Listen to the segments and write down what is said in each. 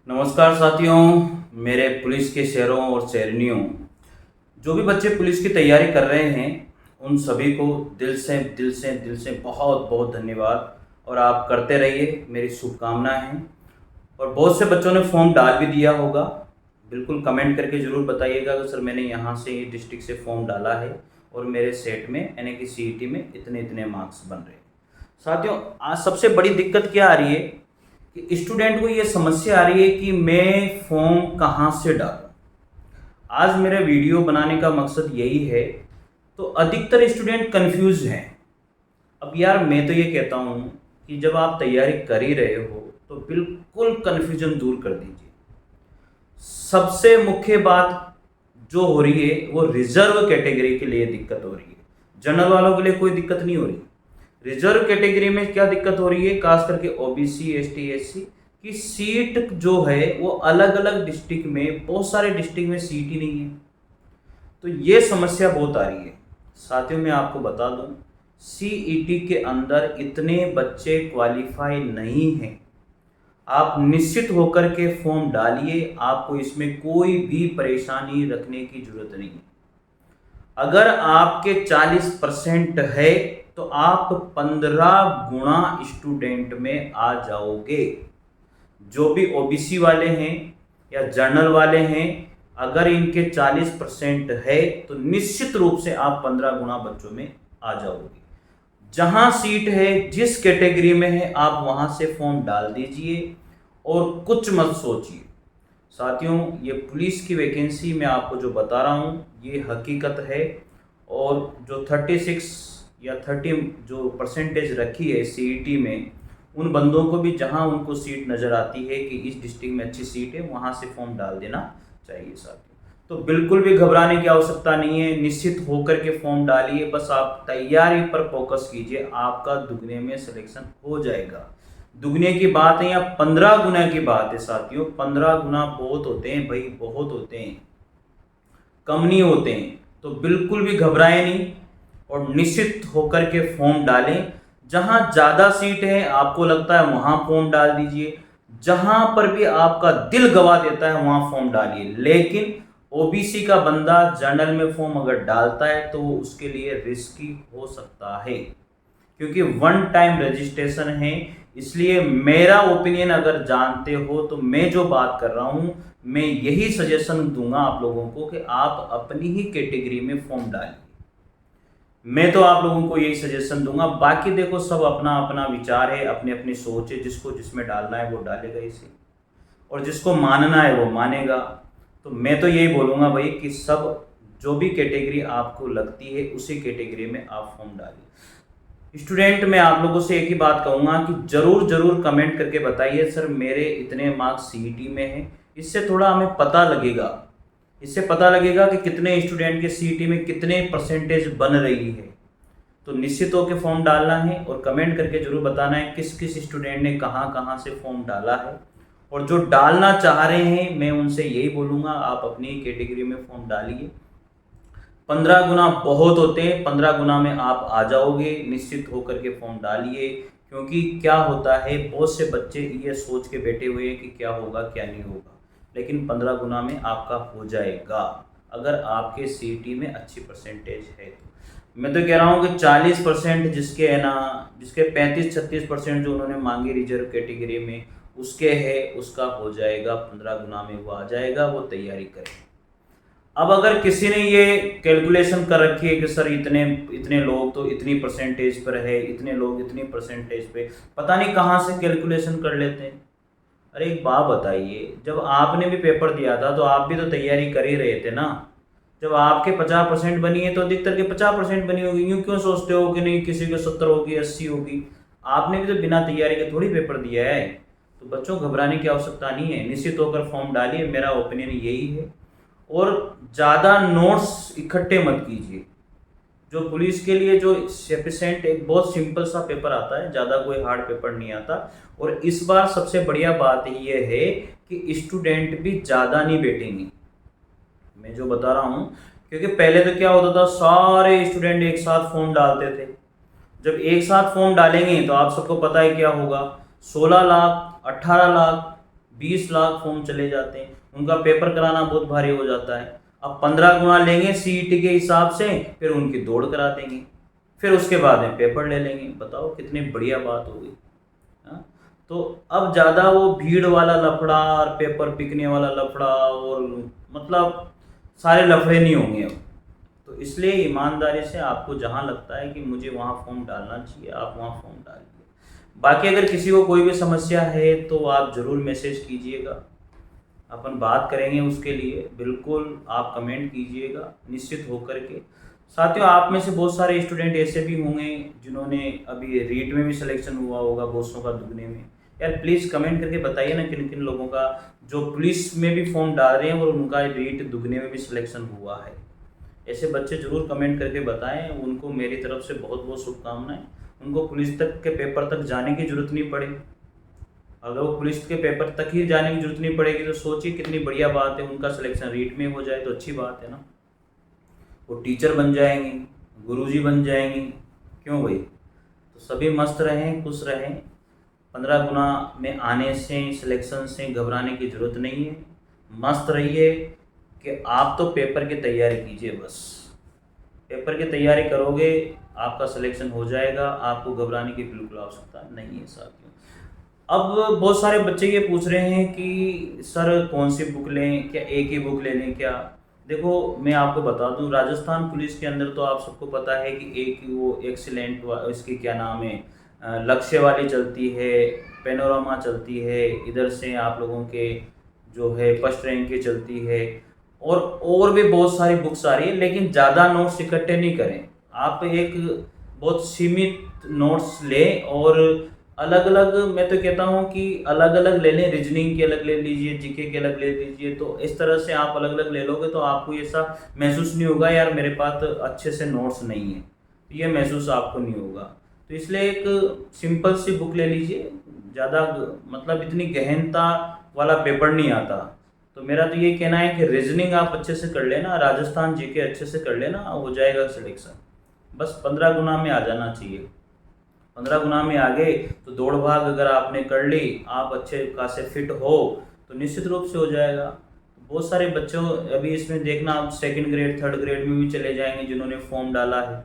नमस्कार साथियों, मेरे पुलिस के शहरों और शहरनियों, जो भी बच्चे पुलिस की तैयारी कर रहे हैं उन सभी को दिल से बहुत बहुत धन्यवाद। और आप करते रहिए, मेरी शुभकामनाएं हैं। और बहुत से बच्चों ने फॉर्म डाल भी दिया होगा। बिल्कुल कमेंट करके ज़रूर बताइएगा कि सर मैंने यहाँ से ये डिस्ट्रिक्ट से फॉर्म डाला है और मेरे सेट में यानी कि सीईटी में इतने इतने मार्क्स बन रहे हैं। साथियों, आज सबसे बड़ी दिक्कत क्या आ रही है कि स्टूडेंट को ये समस्या आ रही है कि मैं फॉर्म कहाँ से डालूं। आज मेरे वीडियो बनाने का मकसद यही है। तो अधिकतर स्टूडेंट कंफ्यूज हैं। अब यार मैं तो ये कहता हूँ कि जब आप तैयारी कर ही रहे हो तो बिल्कुल कन्फ्यूजन दूर कर दीजिए। सबसे मुख्य बात जो हो रही है वो रिजर्व कैटेगरी के लिए दिक्कत हो रही है। जनरल वालों के लिए कोई दिक्कत नहीं हो रही। रिजर्व कैटेगरी में क्या दिक्कत हो रही है, खास करके ओबीसी एसटी एससी की सीट जो है वो अलग अलग डिस्ट्रिक्ट में, बहुत सारे डिस्ट्रिक्ट में सीट ही नहीं है। तो ये समस्या बहुत आ रही है। साथियों, मैं आपको बता दूं, सीईटी के अंदर इतने बच्चे क्वालिफाई नहीं हैं। आप निश्चित होकर के फॉर्म डालिए, आपको इसमें कोई भी परेशानी रखने की जरूरत नहीं है। अगर आपके 40% है तो आप 15 गुना स्टूडेंट में आ जाओगे। जो भी ओबीसी वाले हैं या जर्नल वाले हैं, अगर इनके 40% है तो निश्चित रूप से आप 15 गुना बच्चों में आ जाओगे। जहां सीट है, जिस कैटेगरी में है, आप वहां से फॉर्म डाल दीजिए और कुछ मत सोचिए। साथियों, ये पुलिस की वैकेंसी मैं आपको जो बता रहा हूँ ये हकीकत है। और जो 36 या 30 जो परसेंटेज रखी है सीईटी में, उन बंदों को भी जहां उनको सीट नज़र आती है कि इस डिस्ट्रिक्ट में अच्छी सीट है, वहां से फॉर्म डाल देना चाहिए साथियों। तो बिल्कुल भी घबराने की आवश्यकता नहीं है, निश्चित होकर के फॉर्म डालिए। बस आप तैयारी पर फोकस कीजिए, आपका दुगने में सिलेक्शन हो जाएगा। दुगने की बात है या 15 गुना की बात है साथियों। 15 गुना बहुत होते हैं भाई, बहुत होते हैं, कम नहीं होते हैं। तो बिल्कुल भी घबराएं नहीं और निश्चित होकर के फॉर्म डालें। जहां ज़्यादा सीट है, आपको लगता है वहां फॉर्म डाल दीजिए। जहां पर भी आपका दिल गवा देता है वहां फॉर्म डालिए। लेकिन ओबीसी का बंदा जनरल में फॉर्म अगर डालता है तो उसके लिए रिस्की हो सकता है, क्योंकि वन टाइम रजिस्ट्रेशन है। इसलिए मेरा ओपिनियन अगर जानते हो तो मैं जो बात कर रहा हूं, मैं यही सजेशन दूंगा आप लोगों को कि आप अपनी ही कैटेगरी में फॉर्म डालिए। मैं तो आप लोगों को यही सजेशन दूंगा। बाकी देखो, सब अपना अपना विचार है, अपनी अपनी सोच है। जिसको जिसमें डालना है वो डालेगा इसे, और जिसको मानना है वो मानेगा। तो मैं तो यही बोलूँगा भाई कि सब जो भी कैटेगरी आपको लगती है उसी कैटेगरी में आप फॉर्म डालिए। स्टूडेंट, मैं आप लोगों से एक ही बात कहूँगा कि ज़रूर ज़रूर कमेंट करके बताइए सर मेरे इतने मार्क्स सीईटी में हैं। इससे थोड़ा हमें पता लगेगा, इससे पता लगेगा कि कितने स्टूडेंट के सीईटी में कितने परसेंटेज बन रही है। तो निश्चित होकर फॉर्म डालना है और कमेंट करके जरूर बताना है किस किस स्टूडेंट ने कहाँ कहाँ से फॉर्म डाला है। और जो डालना चाह रहे हैं, मैं उनसे यही बोलूँगा, आप अपनी कैटेगरी में फॉर्म डालिए। 15 गुना बहुत होते हैं, 15 गुना में आप आ जाओगे। निश्चित होकर के फॉर्म डालिए, क्योंकि क्या होता है, बहुत से बच्चे ये सोच के बैठे हुए हैं कि क्या होगा क्या नहीं होगा, लेकिन 15 गुना में आपका हो जाएगा अगर आपके सीईटी में अच्छी परसेंटेज है तो। मैं तो कह रहा हूँ कि 40% जिसके है ना, जिसके 35-36% जो उन्होंने मांगे रिजर्व कैटेगरी में, उसके है, उसका हो जाएगा 15 गुना में, वो आ जाएगा। वो तैयारी करें। अब अगर किसी ने ये कैलकुलेशन कर रखी है कि सर इतने इतने लोग तो इतनी परसेंटेज पर है, इतने लोग इतनी परसेंटेज पे, पता नहीं कहाँ से कैलकुलेशन कर लेते हैं। अरे एक बात बताइए, जब आपने भी पेपर दिया था तो आप भी तो तैयारी कर ही रहे थे ना। जब आपके 50% बनी है तो अधिकतर के 50% बनी होगी। यूँ क्यों सोचते हो कि नहीं किसी को 70 होगी, 80 होगी? आपने भी तो बिना तैयारी के थोड़ी पेपर दिया है। तो बच्चों, घबराने की आवश्यकता नहीं है, निश्चित होकर फॉर्म डालिए। मेरा ओपिनियन यही है। और ज़्यादा नोट्स इकट्ठे मत कीजिए। जो पुलिस के लिए जो सफिशेंट, एक बहुत सिंपल सा पेपर आता है, ज़्यादा कोई हार्ड पेपर नहीं आता। और इस बार सबसे बढ़िया बात ये है कि स्टूडेंट भी ज़्यादा नहीं बैठेंगे, मैं जो बता रहा हूँ। क्योंकि पहले तो क्या होता था, सारे स्टूडेंट एक साथ फॉर्म डालते थे। जब एक साथ फॉर्म डालेंगे तो आप सबको पता है क्या होगा, 16 लाख, 18 लाख, 20 लाख फॉर्म चले जाते हैं, उनका पेपर कराना बहुत भारी हो जाता है। अब 15 गुना लेंगे सीईटी के हिसाब से, फिर उनकी दौड़ करा देंगे, फिर उसके बाद में पेपर ले लेंगे। बताओ कितनी बढ़िया बात हो गई। हाँ? तो अब ज़्यादा वो भीड़ वाला लफड़ा और पेपर बिकने वाला लफड़ा और मतलब सारे लफड़े नहीं होंगे अब। तो इसलिए ईमानदारी से आपको जहाँ लगता है कि मुझे वहाँ फॉर्म डालना चाहिए, आप वहाँ फॉर्म डालिए। बाकी अगर किसी को कोई भी समस्या है तो आप ज़रूर मैसेज कीजिएगा, अपन बात करेंगे उसके लिए। बिल्कुल आप कमेंट कीजिएगा निश्चित होकर के। साथियों, आप में से बहुत सारे स्टूडेंट ऐसे भी होंगे जिन्होंने अभी रीट में भी सिलेक्शन हुआ होगा, बहुसों का दुगने में। यार प्लीज़ कमेंट करके बताइए ना किन किन लोगों का जो पुलिस में भी फॉर्म डाल रहे हैं और उनका रीट दुगने में भी सिलेक्शन हुआ है। ऐसे बच्चे ज़रूर कमेंट करके बताएं, उनको मेरी तरफ से बहुत बहुत शुभकामनाएं। उनको पुलिस तक के पेपर तक जाने की ज़रूरत नहीं पड़े। अगर वो पुलिस के पेपर तक ही जाने की जरूरत नहीं पड़ेगी तो सोचिए कितनी बढ़िया बात है, उनका सिलेक्शन रीट में हो जाए तो अच्छी बात है ना। वो टीचर बन जाएंगे, गुरुजी बन जाएंगे, क्यों भाई। तो सभी मस्त रहें, खुश रहें। 15 गुना में आने से, सिलेक्शन से घबराने की ज़रूरत नहीं है। मस्त रहिए कि आप तो पेपर की तैयारी कीजिए, बस पेपर की तैयारी करोगे आपका सिलेक्शन हो जाएगा, आपको घबराने की बिल्कुल आवश्यकता नहीं है साथियों। अब बहुत सारे बच्चे ये पूछ रहे हैं कि सर कौन सी बुक लें, क्या एक ही बुक ले लें क्या। देखो मैं आपको बता दूं, राजस्थान पुलिस के अंदर तो आप सबको पता है कि एक वो एक्सीलेंट इसकी क्या नाम है, लक्ष्य वाली चलती है, पेनोरामा चलती है, इधर से आप लोगों के जो है फर्स्ट रैंक की चलती है, और भी बहुत सारी बुक्स आ रही है। लेकिन ज़्यादा नोट्स इकट्ठे नहीं करें, आप एक बहुत सीमित नोट्स लें और अलग अलग, मैं तो कहता हूँ कि अलग अलग ले लें। रीजनिंग के अलग ले लीजिए, जीके के अलग ले लीजिए। तो इस तरह से आप अलग अलग ले लोगे तो आपको ऐसा महसूस नहीं होगा यार मेरे पास अच्छे से नोट्स नहीं है, ये महसूस आपको नहीं होगा। तो इसलिए एक सिंपल सी बुक ले लीजिए, ज़्यादा मतलब इतनी गहनता वाला पेपर नहीं आता। तो मेरा तो ये कहना है कि रीजनिंग आप अच्छे से कर लेना, राजस्थान जीके अच्छे से कर लेना, हो जाएगा सिलेक्शन। बस 15 गुना में आ जाना चाहिए। 15 गुना में आ गए तो दौड़ भाग अगर आपने कर ली, आप अच्छे खासे फिट हो तो निश्चित रूप से हो जाएगा। बहुत सारे बच्चों अभी इसमें देखना, आप सेकंड ग्रेड थर्ड ग्रेड में भी चले जाएंगे जिन्होंने फॉर्म डाला है,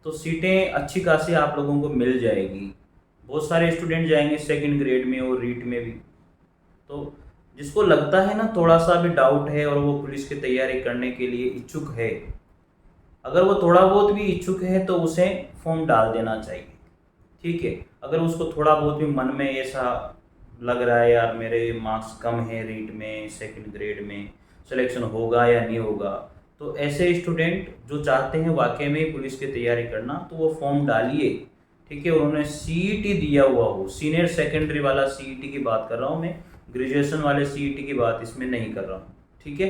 तो सीटें अच्छी खासी आप लोगों को मिल जाएगी। बहुत सारे स्टूडेंट जाएंगे सेकंड ग्रेड में और रीट में भी। तो जिसको लगता है ना थोड़ा सा भी डाउट है और वो पुलिस की तैयारी करने के लिए इच्छुक है, अगर वो थोड़ा बहुत भी इच्छुक है तो उसे फॉर्म डाल देना चाहिए, ठीक है। अगर उसको थोड़ा बहुत भी मन में ऐसा लग रहा है यार मेरे मार्क्स कम है रीट में, सेकंड ग्रेड में सिलेक्शन होगा या नहीं होगा, तो ऐसे स्टूडेंट जो चाहते हैं वाकई में पुलिस की तैयारी करना तो वो फॉर्म डालिए, ठीक है। उन्होंने सीईटी दिया हुआ हो, सीनियर सेकेंडरी वाला सीईटी की बात कर रहा हूँ मैं, ग्रेजुएशन वाले सीईटी की बात इसमें नहीं कर रहा हूँ, ठीक है।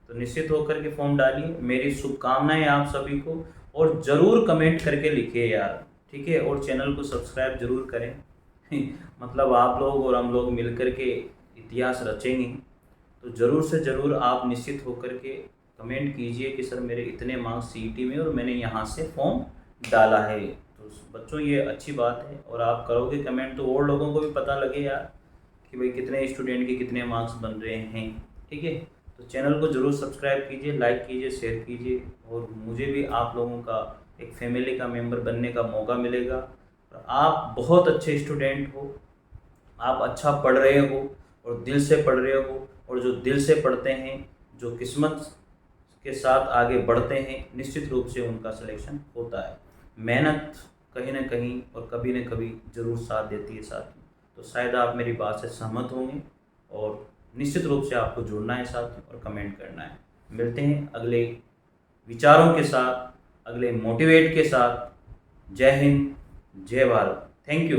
तो निश्चित होकर के फॉर्म डालिए। मेरी शुभकामनाएं आप सभी को, और ज़रूर कमेंट करके लिखिए यार, ठीक है। और चैनल को सब्सक्राइब जरूर करें मतलब आप लोग और हम लोग मिलकर के इतिहास रचेंगे। तो ज़रूर से ज़रूर आप निश्चित होकर के कमेंट कीजिए कि सर मेरे इतने मार्क्स सीईटी में और मैंने यहाँ से फॉर्म डाला है। तो बच्चों ये अच्छी बात है, और आप करोगे कमेंट तो और लोगों को भी पता लगे यार कि भाई कितने स्टूडेंट के कितने मार्क्स बन रहे हैं, ठीक है। तो चैनल को ज़रूर सब्सक्राइब कीजिए, लाइक कीजिए, शेयर कीजिए, और मुझे भी आप लोगों का एक फैमिली का मेंबर बनने का मौका मिलेगा। और आप बहुत अच्छे स्टूडेंट हो, आप अच्छा पढ़ रहे हो और दिल से पढ़ रहे हो, और जो दिल से पढ़ते हैं, जो किस्मत के साथ आगे बढ़ते हैं, निश्चित रूप से उनका सिलेक्शन होता है। मेहनत कहीं ना कहीं और कभी न कभी ज़रूर साथ देती है साथियों। तो शायद आप मेरी बात से सहमत होंगे, और निश्चित रूप से आपको जुड़ना है साथियों और कमेंट करना है। मिलते हैं अगले विचारों के साथ, अगले मोटिवेट के साथ। जय हिंद, जय भारत, थैंक यू।